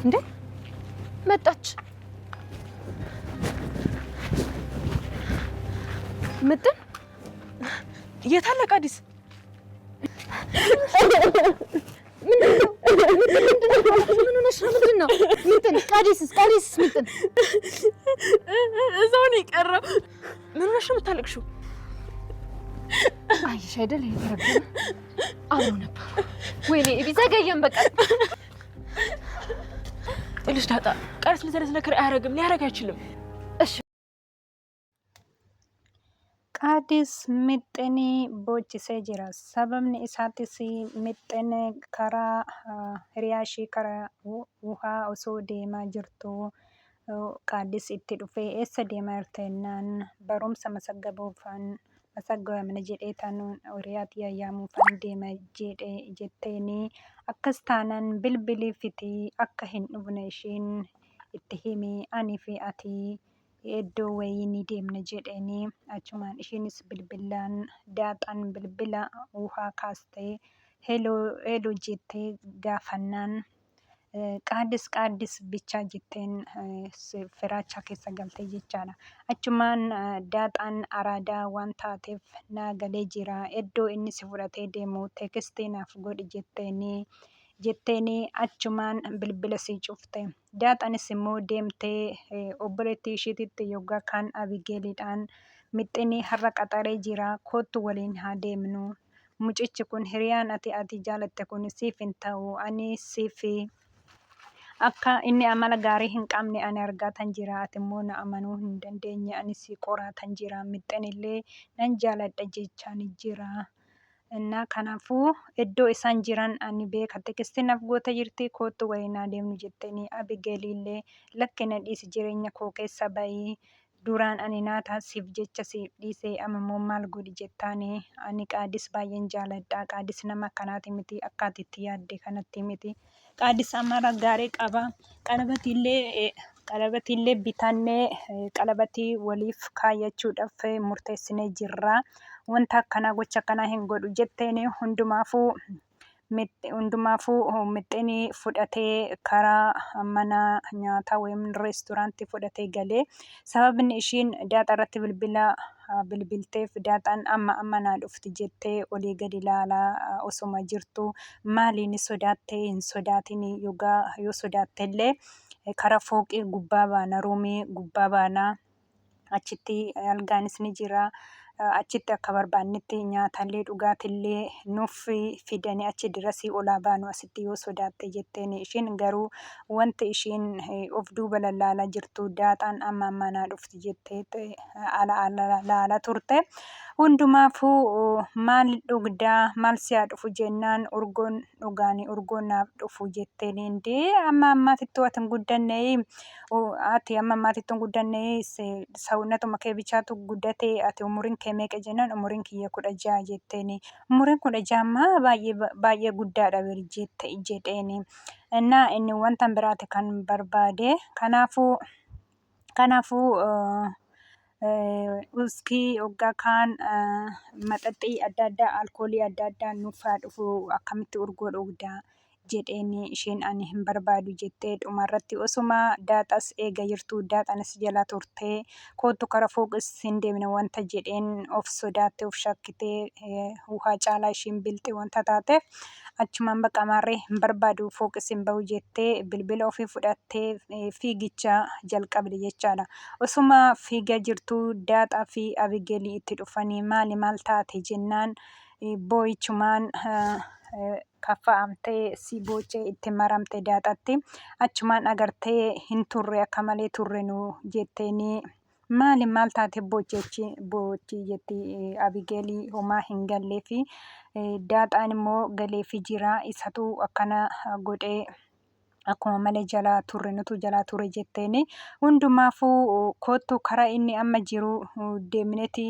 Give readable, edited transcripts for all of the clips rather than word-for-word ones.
እንዴ መጣች። ምጥን የታለ ቃዲስ? ምን ሆነሽ ነው? ምንድን ነው? ምጥን ቃዲስስ ምጥን እዛው ነው የቀረው። ምን ሆነሽ ነው የምታለቅሽው? አይሽ አይደል የተረገመ አብሮ ነበር። ወይኔ ቢዘገየም በቃ ልጅ ዳጣ ቃዲስ ለዘለዝለከር አያረግም፣ ሊያረግ አይችልም። እሺ ቃዲስ mixini boochise jira. Sababni isaatis mixini karaa hiriyaashii karaa wuhaa osoo deemaa jirtu Qaadis itti dhufee eessa deemaa jirta jennaan barumsa masaggaamna jedhee tanuun hiriyaatti yayyaamuufan deema jetteeni akkas taanaan bilbilii fitii akka hin dhufne ishiin itti himi ani fi ati iddoo wayii ni deemna jedheeni achumaan ishiinis bilbilaan Daaxaan bilbila wuhaa kaastee heloo jettee gaafannaan Qaadis bichaa jetteen firaacha keessa galtee jechaadha. Achumaan Daaxaan araadaa waan taateef naa galee jira. Iddoo inni si fudhatee deemu teekistii naaf godhi jetteeni achumaan bilbila sii cufte. Daaxaanis immoo deemtee obboleettii ishiititti yoggaa kaan Abigeeliidhaan mixini har'a qaxaree jira kootu waliin haa deemnu. Mucichi kun hiriyaan ati jaalatte kun siif hin ta'u ani siif akka inni amala gaarii hin qabne ani argaatan jira. Ati immoo na amanuu hin dandeenye ani si qoraatan jira. Mixinillee nan jaaladha jechaan jira. Innaa kanaafuu iddoo isaan jiran ani beeka teekistii naaf goota jirti kootu waliin haa deemnu jetteeni Abigeelillee lakkina dhiisi jireenya koo keessa bahii duraan ani naataa siif jecha siif dhiisee amma immoo maal godhi jettaani ani Qaadis baay'een jaaladha. Qaadis nama akkanaati miti akka ati itti yaadde kanatti miti. Qaadis amala gaarii qaba. Qalabatiillee bitannee qalabatii waliif kaayyachuudhaaf murteessinee jirra. Wanta akkanaa gocha akkanaa hin godhu jetteen hundumaafuu mixini fudhatee karaa mana nyaataa wayim reesturaantii fudhatee galee sababni ishiin Daaxaa irratti bilbilteef Daaxaan amma naa dhufti jettee olii gadi ilaalaa osuma jirtu maali ni sodaattee hin sodaatin yoo sodaattellee karaa fooqii gubbaa baana ruumii gubbaa baana achitti algaanis ni jira. Achitti akka barbaannetti nyaatallee dhugaatillee nuuf fidanii achi dirasii olaa baanu asitti yoo sodaatte jetteen ishiin garuu wanti ishiin of duuba lallaalaa jirtu Daaxaan amma naa dhufti jettee laalaa turte. Hundumaafuu maal dhugdaa maal si'aa dhufu jennaan urgoon dhugaanii urgoon naaf dhufu jetteen indee amma ammaatitti ati hin guddanne ati amma ammaatitti hin guddanne sawunnatuma kee bichaatu guddatee ati umuriin kee meeqa jennaan umuriin kiyya 16 jetteeni umuriin 16 baay'ee guddaadha jedheeni. Innaa inni wanta biraati kan barbaade kanaafuu uskii yoggaa kaan maxaxii adda addaa alkoolii adda addaa nuuf haa dhufu akkamitti urgoo dhugdaa jedheeni ishiin ani hin barbaadu jettee dhumarratti osuma Daaxaas eega jirtu Daaxaanis jala turtee kootu karaa fooqis hin deemne wanta jedheen of sodaattee of shakkitee wuhaa caalaa ishiin bilxii wanta taateef achumaan baqa maarree hin barbaadu fooqis hin bahu jettee bilbila ofii fudhattee fiigicha jalqabde jechaadha. Osuma fiigaa jirtu Daaxaa fi Abigeelii itti dhufanii maal taate jennaan boo'ichumaan kaffa'amtee si boochee itti maramte Daaxaatti achumaan agartee hin turre akka malee turre nu jetteeni maal taate boochi jetti Abigeelii homaa hin gallee fi Daaxaan immoo galeefi jira isatu akkana godhee akkuma malee jalaa turre nutu jalaa ture jetteeni hundumaafuu kootu karaa inni amma jiru deemneti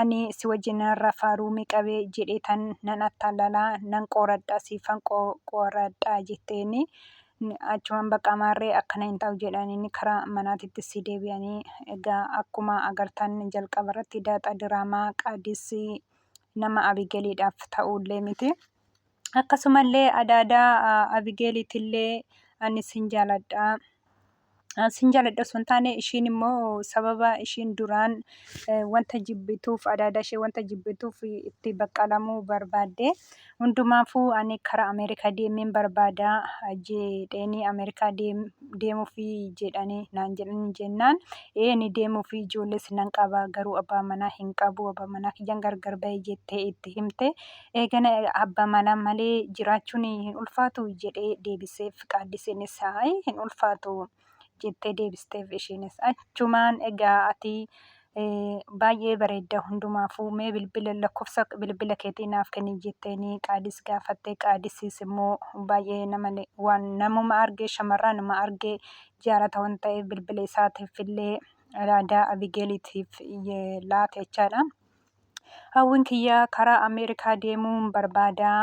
ani si wajjin rafaa ruumii qabee jedhee tan nan attaalalaa nan qoradhaa siifan qoradhaa jetteeni achumaan baqa maarree akkana hin ta'u jedhanii karaa manaatitti si deebi'anii egaa akkuma agartan jalqaba irratti Daaxaa diraamaa Qaadis nama Abigeeliidhaaf ta'ullee miti. Akkasumallee adaadaa Abigeeliitillee ani sin jaaladha. Sin jaaladha osoo hin taane ishiin immoo sababa ishiin duraan wanta jibbituuf adaada ishee wanta jibbituuf itti baqqalamuu barbaadde. Hundumaafuu ani karaa Ameerikaa deemeen barbaada jedheenii Ameerikaa deemuufi jedhanii naan jedhan jennaan ni deemuufi ijoollees nan qaba garuu abbaa manaa hin qabu abbaa manaa kiyyaan gargar bahee jettee itti himte. Eegana abbaa manaa malee jiraachuun hin ulfaatu jedhee deebiseef qaaddiseenis hin ulfaatu. Jettee deebisteef ishiinis achumaan egaa ati baay'ee bareedda hundumaafuu mee bilbila lakkoofsa bilbila keetii naaf kenni jetteenii qaadis gaafatte qaadisis immoo baay'ee waan namuma argee shamarranuma argee jaalata waan ta'eef bilbila isaatiif illee aadaa Abigeeliitiif laate jechaadha. Hawwiin kiyya karaa Ameerikaa deemuun barbaada.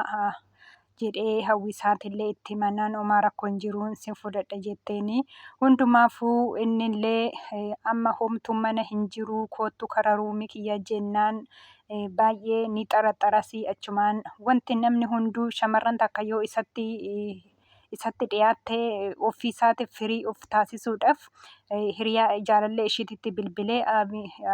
Jedhee hawwii isaatiillee itti himannaan homaa rakkoo hin jiru sin fudhadha jetteeni. Hundumaafuu innillee amma homtuu mana hin jiru kootu karaa ruumii kiyya jennaan baay'ee ni xaraxaras achumaan wanti namni hunduu shamarran takka yoo isatti dhiyaattee ofii isaatiif firii of taasisuudhaaf hiriyaa jaalallee ishiititti bilbilee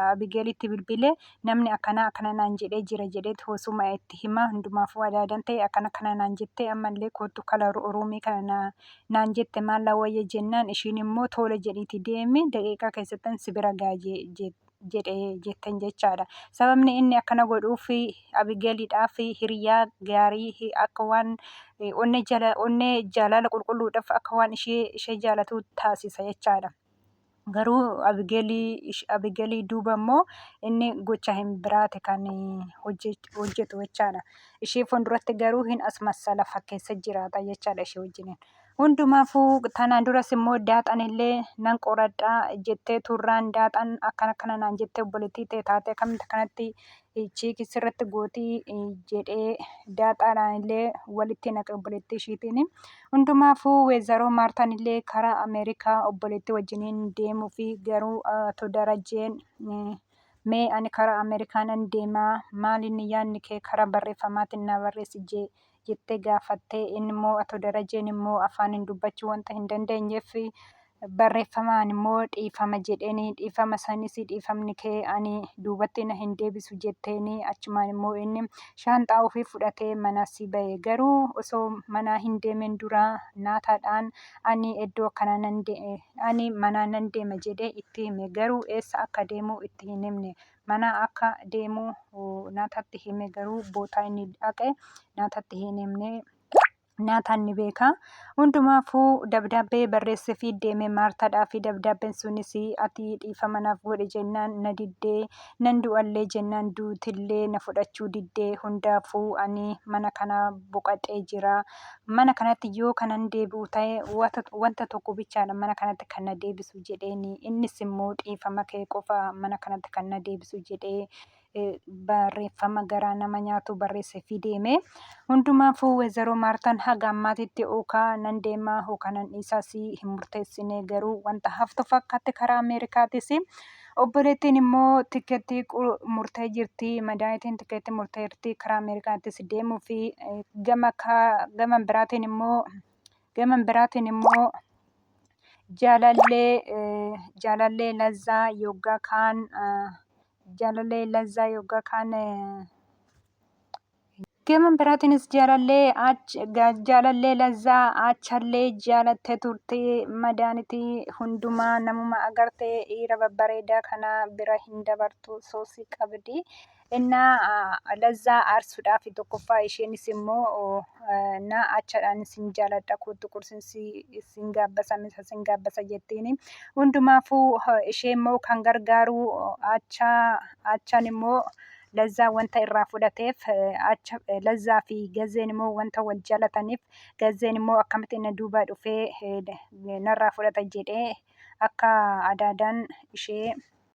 Abigeelitti bilbilee namni akkana naan jedhee jira jedheet hosuma itti hima hundumaafuu adaadan ta'e akkana naan jettee ammallee kootu kala ruumii kana naan jette maallaa wayya jennaan ishiin immoo tola jedhiiti deemi daqiiqaa keessattan si bira gaajee jetten jechaadha. Sababni inni akkana godhuuf Abigeeliidhaaf hiriyaa gaarii akka waan onnee jaalala qulqulluudhaaf akka waan ishee jaalatu taasisa jechaadha. Garuu Abigeelii duuba immoo inni gocha hin biraate kan hojjetu jechaadha. Ishee fuulduratti garuu hin as massala fakkeessa jiraata jechaadha ishee wajjiniin. Hundumaafuu tanaan duras immoo daaxan illee nan qoradha jettee turraan daaxan akkana naan jettee obboleettii ta'e taate akkamitti kanatti chiikii sirratti gootii jedhee daaxaadhaan illee walitti naqe obboleettii ishiitiin. Hundumaafuu weezaroo maartaan illee karaa Ameerikaa obboleettii wajjiniin deemuu fi garuu ato darajeen mee ani karaa Ameerikaa nan deemaa maalinni yaadni kee karaa barreeffamaatiin na barreessi jettee gaafattee inni immoo ato darajeen immoo afaaniin dubbachuu wanta hin dandeenyeef barreeffamaan immoo dhiifama jedheeni dhiifama sanis dhiifamni kee ani duubatti na hin deebisu jetteeni achumaan immoo inni shaanxaa ofii fudhatee manas ba'e garuu osoo manaa hin deemen dura naataadhaan ani iddoo akkana ani manaa nan deema jedhee itti hime garuu eessa akka deemu itti hin himne. Mana akka deemu naatatti hime garuu bootaa inni dhaqe naatatti hin himne. Naataan ni beeka. Hundumaafuu dabdaabbee barreessee fi deeme maartaadhaa fi dabdaabbeen sunis ati dhiifama naaf godhe jennaan na diddee nan du'allee jennaan duutillee na fudhachuu diddee hundaafuu ani mana kana boqadhee jira. Mana kanatti yoo kanan deebi'u ta'e wanta tokko bichaadha mana kanatti kan na deebisu jedheeni innis immoo dhiifama kee qofa mana kanatti kan na deebisu jedhee barreeffama garaa nama nyaatu barreessee fi deeme. Hundumaafuu weezaroo maartaan haga ammaatitti ookaa nan deemaa hookanan isaas hin murteessine garuu wanta haftu fakkaatti karaa Ameerikaatis. Obboleettiin immoo tikeettii murtee jirti madaayitiin tikeettii murtee jirti karaa Ameerikaattis deemuu fi gama biraatiin immoo jaalallee lazzaa yoggaa kaan gama biraatiinis jaalallee lazzaa achallee jaalattee turte madaanitii hundumaa namuma agartee dhiira babbareedaa kana bira hin dabartu soosii qabdi. Innaa lazzaa aarsuudhaaf tokkoffaa isheenis immoo na achaadhaan isin jaaladha kootu qursinsi isin gaabbasa jettiin. Hundumaafuu ishee immoo kan gargaaru achaan immoo lazzaa wanta irraa fudhateef lazzaa fi gazeen immoo wanta wal jaalataniif gazeen immoo akkamitti na duubaa dhufee narraa fudhata jedhee akka adaadaan ishee